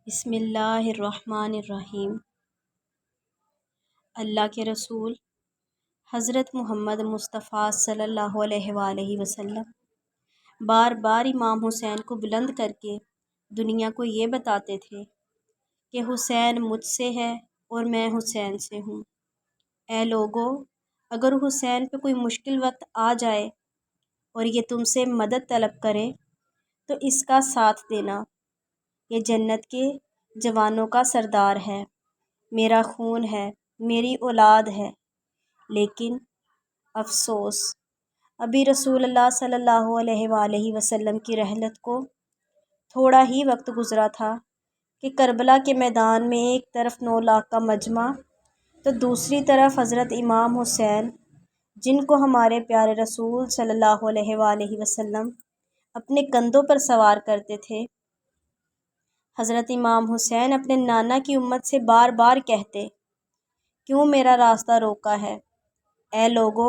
بسم اللہ الرحمن الرحیم۔ اللہ کے رسول حضرت محمد مصطفیٰ صلی اللہ علیہ وآلہ وسلم بار بار امام حسین کو بلند کر کے دنیا کو یہ بتاتے تھے کہ حسین مجھ سے ہے اور میں حسین سے ہوں۔ اے لوگو، اگر حسین پہ کوئی مشکل وقت آ جائے اور یہ تم سے مدد طلب کرے تو اس کا ساتھ دینا۔ یہ جنت کے جوانوں کا سردار ہے، میرا خون ہے، میری اولاد ہے۔ لیکن افسوس، ابھی رسول اللہ صلی اللہ علیہ وآلہ وسلم کی رحلت کو تھوڑا ہی وقت گزرا تھا کہ کربلا کے میدان میں ایک طرف 9 لاکھ کا مجمع تو دوسری طرف حضرت امام حسین، جن کو ہمارے پیارے رسول صلی اللہ علیہ وآلہ وسلم اپنے کندھوں پر سوار کرتے تھے، حضرت امام حسین اپنے نانا کی امت سے بار بار کہتے، کیوں میرا راستہ روکا ہے؟ اے لوگو،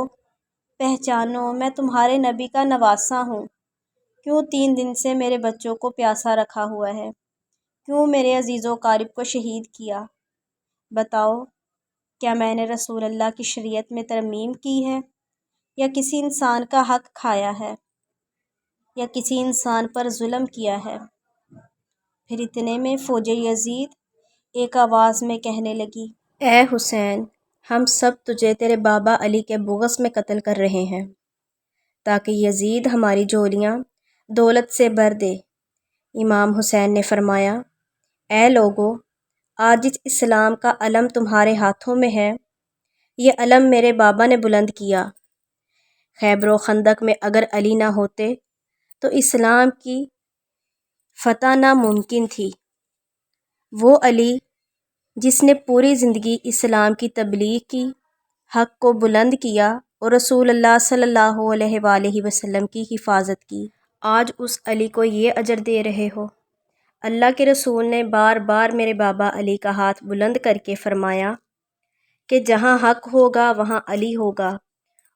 پہچانو میں تمہارے نبی کا نواسہ ہوں۔ کیوں 3 دن سے میرے بچوں کو پیاسا رکھا ہوا ہے؟ کیوں میرے عزیز و قارب کو شہید کیا؟ بتاؤ، کیا میں نے رسول اللہ کی شریعت میں ترمیم کی ہے، یا کسی انسان کا حق کھایا ہے، یا کسی انسان پر ظلم کیا ہے؟ پھر اتنے میں فوج یزید ایک آواز میں کہنے لگی، اے حسین، ہم سب تجھے تیرے بابا علی کے بغض میں قتل کر رہے ہیں تاکہ یزید ہماری جھولیاں دولت سے بھر دے۔ امام حسین نے فرمایا، اے لوگو، آج اس اسلام کا علم تمہارے ہاتھوں میں ہے، یہ علم میرے بابا نے بلند کیا۔ خیبر و خندق میں اگر علی نہ ہوتے تو اسلام کی فتح ناممکن تھی۔ وہ علی جس نے پوری زندگی اسلام کی تبلیغ کی، حق کو بلند کیا اور رسول اللہ صلی اللہ علیہ وآلہ وسلم کی حفاظت کی، آج اس علی کو یہ اجر دے رہے ہو۔ اللہ کے رسول نے بار بار میرے بابا علی کا ہاتھ بلند کر کے فرمایا کہ جہاں حق ہوگا وہاں علی ہوگا،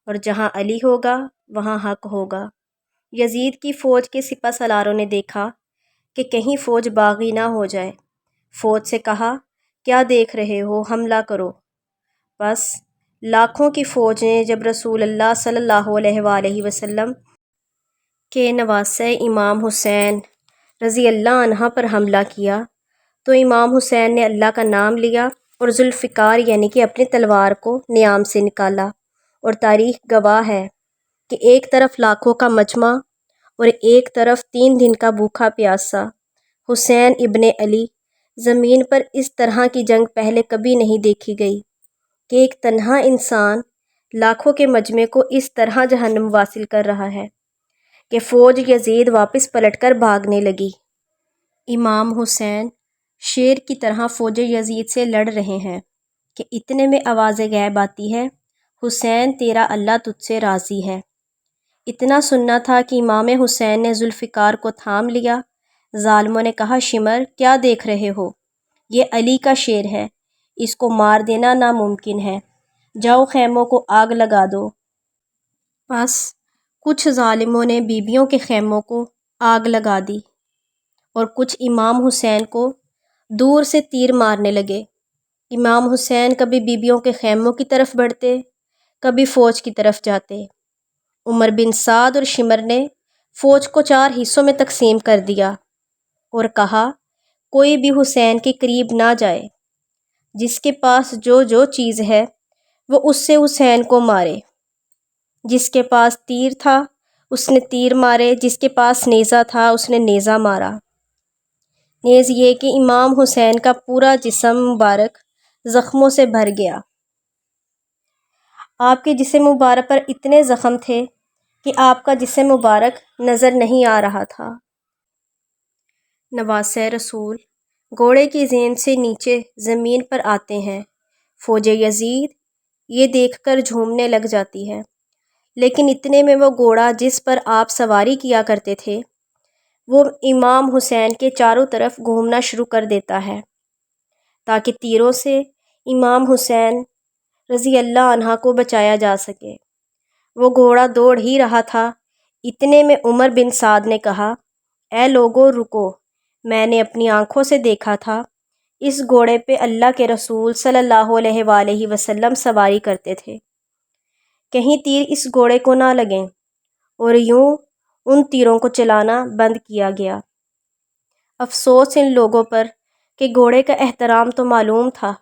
اور جہاں علی ہوگا وہاں حق ہوگا۔ یزید کی فوج کے سپہ سالاروں نے دیکھا کہ کہیں فوج باغی نہ ہو جائے، فوج سے کہا، کیا دیکھ رہے ہو، حملہ کرو۔ بس لاکھوں کی فوج نے جب رسول اللہ صلی اللہ علیہ وآلہ وسلم کے نواسہ امام حسین رضی اللہ عنہ پر حملہ کیا تو امام حسین نے اللہ کا نام لیا اور ذوالفقار یعنی کہ اپنی تلوار کو نیام سے نکالا، اور تاریخ گواہ ہے کہ ایک طرف لاکھوں کا مجمع اور ایک طرف 3 دن کا بھوکا پیاسا حسین ابن علی۔ زمین پر اس طرح کی جنگ پہلے کبھی نہیں دیکھی گئی کہ ایک تنہا انسان لاکھوں کے مجمع کو اس طرح جہنم واصل کر رہا ہے کہ فوج یزید واپس پلٹ کر بھاگنے لگی۔ امام حسین شیر کی طرح فوج یزید سے لڑ رہے ہیں کہ اتنے میں آواز غیب آتی ہے، حسین تیرا اللہ تجھ سے راضی ہے۔ اتنا سننا تھا کہ امام حسین نے ذوالفقار کو تھام لیا۔ ظالموں نے کہا، شمر، کیا دیکھ رہے ہو؟ یہ علی کا شیر ہے، اس کو مار دینا ناممکن ہے، جاؤ خیموں کو آگ لگا دو۔ بس کچھ ظالموں نے بیبیوں کے خیموں کو آگ لگا دی اور کچھ امام حسین کو دور سے تیر مارنے لگے۔ امام حسین کبھی بیبیوں کے خیموں کی طرف بڑھتے، کبھی فوج کی طرف جاتے۔ عمر بن سعد اور شمر نے فوج کو 4 حصوں میں تقسیم کر دیا اور کہا، کوئی بھی حسین کے قریب نہ جائے، جس کے پاس جو جو چیز ہے وہ اس سے حسین کو مارے۔ جس کے پاس تیر تھا اس نے تیر مارے، جس کے پاس نیزہ تھا اس نے نیزہ مارا۔ نیز یہ کہ امام حسین کا پورا جسم مبارک زخموں سے بھر گیا۔ آپ کے جسم مبارک پر اتنے زخم تھے کہ آپ کا جسم مبارک نظر نہیں آ رہا تھا۔ نواسہ رسول گھوڑے کی زین سے نیچے زمین پر آتے ہیں، فوج یزید یہ دیکھ کر جھومنے لگ جاتی ہے، لیکن اتنے میں وہ گھوڑا جس پر آپ سواری کیا کرتے تھے وہ امام حسین کے چاروں طرف گھومنا شروع کر دیتا ہے تاکہ تیروں سے امام حسین رضی اللہ عنہ کو بچایا جا سکے۔ وہ گھوڑا دوڑ ہی رہا تھا، اتنے میں عمر بن سعد نے کہا، اے لوگو رکو، میں نے اپنی آنکھوں سے دیکھا تھا، اس گھوڑے پہ اللہ کے رسول صلی اللہ علیہ وآلہ وسلم سواری کرتے تھے۔ کہیں تیر اس گھوڑے کو نہ لگیں، اور یوں ان تیروں کو چلانا بند کیا گیا۔ افسوس ان لوگوں پر کہ گھوڑے کا احترام تو معلوم تھا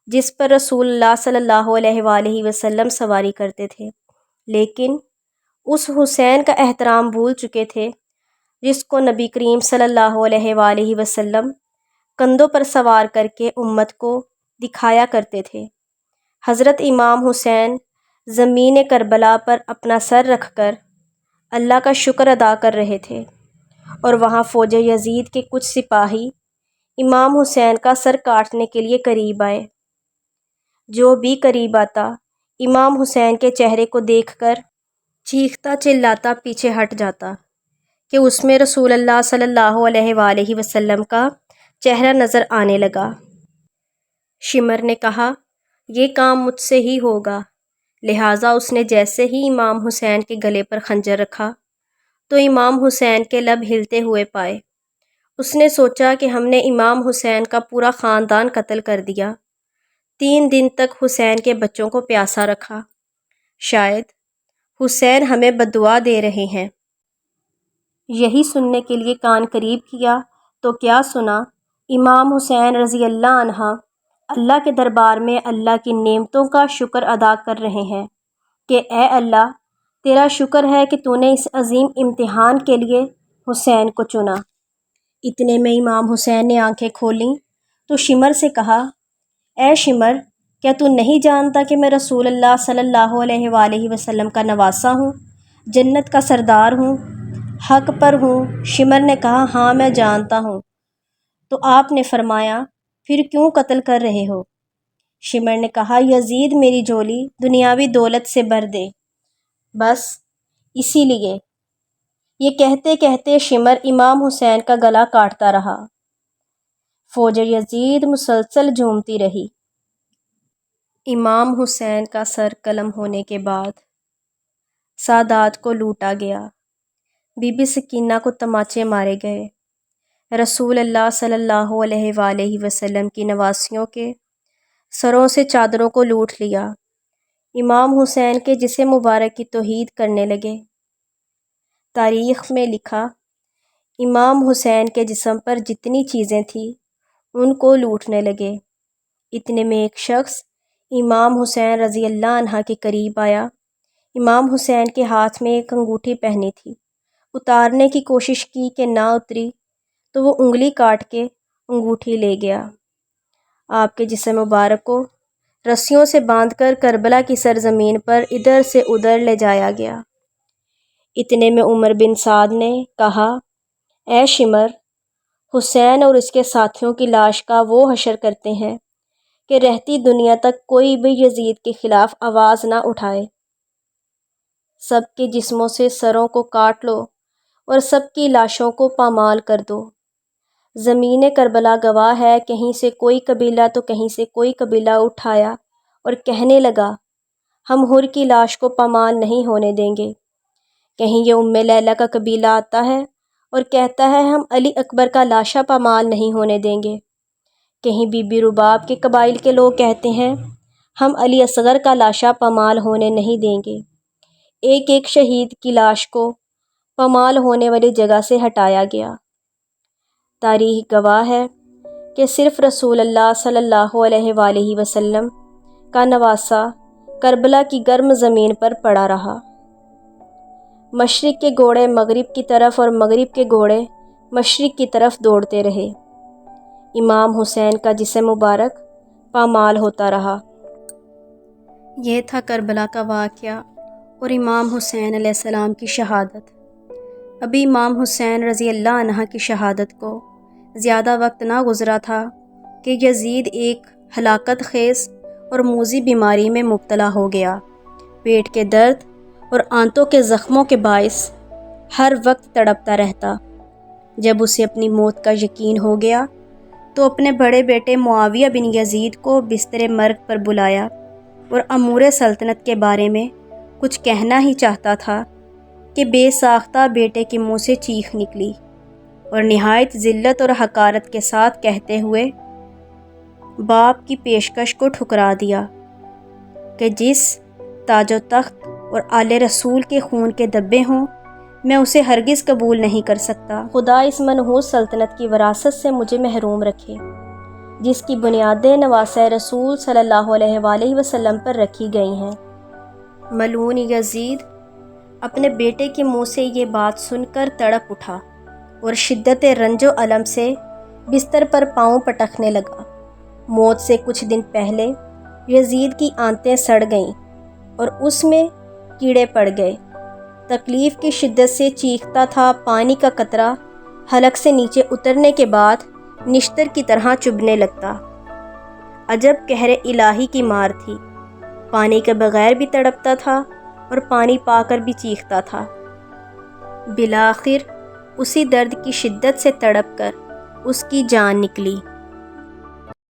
جس پر رسول اللہ صلی اللہ علیہ وآلہ وسلم سواری کرتے تھے، لیکن اس حسین کا احترام بھول چکے تھے جس کو نبی کریم صلی اللہ علیہ وآلہ وسلم کندھوں پر سوار کر کے امت کو دکھایا کرتے تھے۔ حضرت امام حسین زمین کربلا پر اپنا سر رکھ کر اللہ کا شکر ادا کر رہے تھے، اور وہاں فوج یزید کے کچھ سپاہی امام حسین کا سر کاٹنے کے لیے قریب آئے۔ جو بھی قریب آتا امام حسین کے چہرے کو دیکھ کر چیختا چلاتا پیچھے ہٹ جاتا کہ اس میں رسول اللہ صلی اللہ علیہ وآلہ وسلم کا چہرہ نظر آنے لگا۔ شمر نے کہا، یہ کام مجھ سے ہی ہوگا، لہٰذا اس نے جیسے ہی امام حسین کے گلے پر خنجر رکھا تو امام حسین کے لب ہلتے ہوئے پائے۔ اس نے سوچا کہ ہم نے امام حسین کا پورا خاندان قتل کر دیا۔ 3 دن تک حسین کے بچوں کو پیاسا رکھا، شاید حسین ہمیں بددعا دے رہے ہیں۔ یہی سننے کے لیے کان قریب کیا تو کیا سنا، امام حسین رضی اللہ عنہ اللہ کے دربار میں اللہ کی نعمتوں کا شکر ادا کر رہے ہیں کہ اے اللہ، تیرا شکر ہے کہ تو نے اس عظیم امتحان کے لیے حسین کو چنا۔ اتنے میں امام حسین نے آنکھیں کھولیں تو شمر سے کہا، اے شمر، کیا تو نہیں جانتا کہ میں رسول اللہ صلی اللہ علیہ وآلہ وسلم کا نواسہ ہوں، جنت کا سردار ہوں، حق پر ہوں؟ شمر نے کہا، ہاں میں جانتا ہوں۔ تو آپ نے فرمایا، پھر کیوں قتل کر رہے ہو؟ شمر نے کہا، یزید میری جھولی دنیاوی دولت سے بھر دے، بس اسی لیے۔ یہ کہتے کہتے شمر امام حسین کا گلا کاٹتا رہا۔ فوج یزید مسلسل جھومتی رہی۔ امام حسین کا سر قلم ہونے کے بعد سادات کو لوٹا گیا، بی بی سکینہ کو تماچے مارے گئے، رسول اللہ صلی اللہ علیہ وآلہ وسلم کی نواسیوں کے سروں سے چادروں کو لوٹ لیا، امام حسین کے جسم مبارک کی توحید کرنے لگے۔ تاریخ میں لکھا، امام حسین کے جسم پر جتنی چیزیں تھیں ان کو لوٹنے لگے۔ اتنے میں ایک شخص امام حسین رضی اللہ عنہ کے قریب آیا۔ امام حسین کے ہاتھ میں ایک انگوٹھی پہنی تھی، اتارنے کی کوشش کی کہ نہ اتری تو وہ انگلی کاٹ کے انگوٹھی لے گیا۔ آپ کے جسم مبارک کو رسیوں سے باندھ کر کربلا کی سرزمین پر ادھر سے ادھر لے جایا گیا۔ اتنے میں عمر بن سعد نے کہا، اے شمر، حسین اور اس کے ساتھیوں کی لاش کا وہ حشر کرتے ہیں کہ رہتی دنیا تک کوئی بھی یزید کے خلاف آواز نہ اٹھائے۔ سب کے جسموں سے سروں کو کاٹ لو اور سب کی لاشوں کو پامال کر دو۔ زمین کربلا گواہ ہے، کہیں سے کوئی قبیلہ تو کہیں سے کوئی قبیلہ اٹھایا اور کہنے لگا، ہم حر کی لاش کو پامال نہیں ہونے دیں گے۔ کہیں یہ ام لیلہ کا قبیلہ آتا ہے اور کہتا ہے، ہم علی اکبر کا لاشا پامال نہیں ہونے دیں گے۔ کہیں بی بی رباب کے قبائل کے لوگ کہتے ہیں، ہم علی اصغر کا لاشا پامال ہونے نہیں دیں گے۔ ایک ایک شہید کی لاش کو پامال ہونے والی جگہ سے ہٹایا گیا۔ تاریخ گواہ ہے کہ صرف رسول اللہ صلی اللہ علیہ وآلہ وسلم کا نواسہ کربلا کی گرم زمین پر پڑا رہا۔ مشرق کے گھوڑے مغرب کی طرف اور مغرب کے گھوڑے مشرق کی طرف دوڑتے رہے، امام حسین کا جسم مبارک پامال ہوتا رہا۔ یہ تھا کربلا کا واقعہ اور امام حسین علیہ السلام کی شہادت۔ ابھی امام حسین رضی اللہ عنہ کی شہادت کو زیادہ وقت نہ گزرا تھا کہ یزید ایک ہلاکت خیز اور موذی بیماری میں مبتلا ہو گیا۔ پیٹ کے درد اور آنتوں کے زخموں کے باعث ہر وقت تڑپتا رہتا۔ جب اسے اپنی موت کا یقین ہو گیا تو اپنے بڑے بیٹے معاویہ بن یزید کو بستر مرگ پر بلایا اور امور سلطنت کے بارے میں کچھ کہنا ہی چاہتا تھا کہ بے ساختہ بیٹے کے منہ سے چیخ نکلی، اور نہایت ذلت اور حقارت کے ساتھ کہتے ہوئے باپ کی پیشکش کو ٹھکرا دیا کہ جس تاج و تخت اور آل رسول کے خون کے دبے ہوں میں اسے ہرگز قبول نہیں کر سکتا۔ خدا اس منحوس سلطنت کی وراثت سے مجھے محروم رکھے جس کی بنیادیں نواسۂ رسول صلی اللہ علیہ وآلہ وسلم پر رکھی گئی ہیں۔ ملعون یزید اپنے بیٹے کے منہ سے یہ بات سن کر تڑپ اٹھا اور شدت رنج و الم سے بستر پر پاؤں پٹکنے لگا۔ موت سے کچھ دن پہلے یزید کی آنتیں سڑ گئیں اور اس میں کیڑے پڑ گئے۔ تکلیف کی شدت سے چیختا تھا، پانی کا قطرہ حلق سے نیچے اترنے کے بعد نشتر کی طرح چبھنے لگتا۔ عجب قہر الہی کی مار تھی، پانی کے بغیر بھی تڑپتا تھا اور پانی پا کر بھی چیختا تھا۔ بالآخر اسی درد کی شدت سے تڑپ کر اس کی جان نکلی۔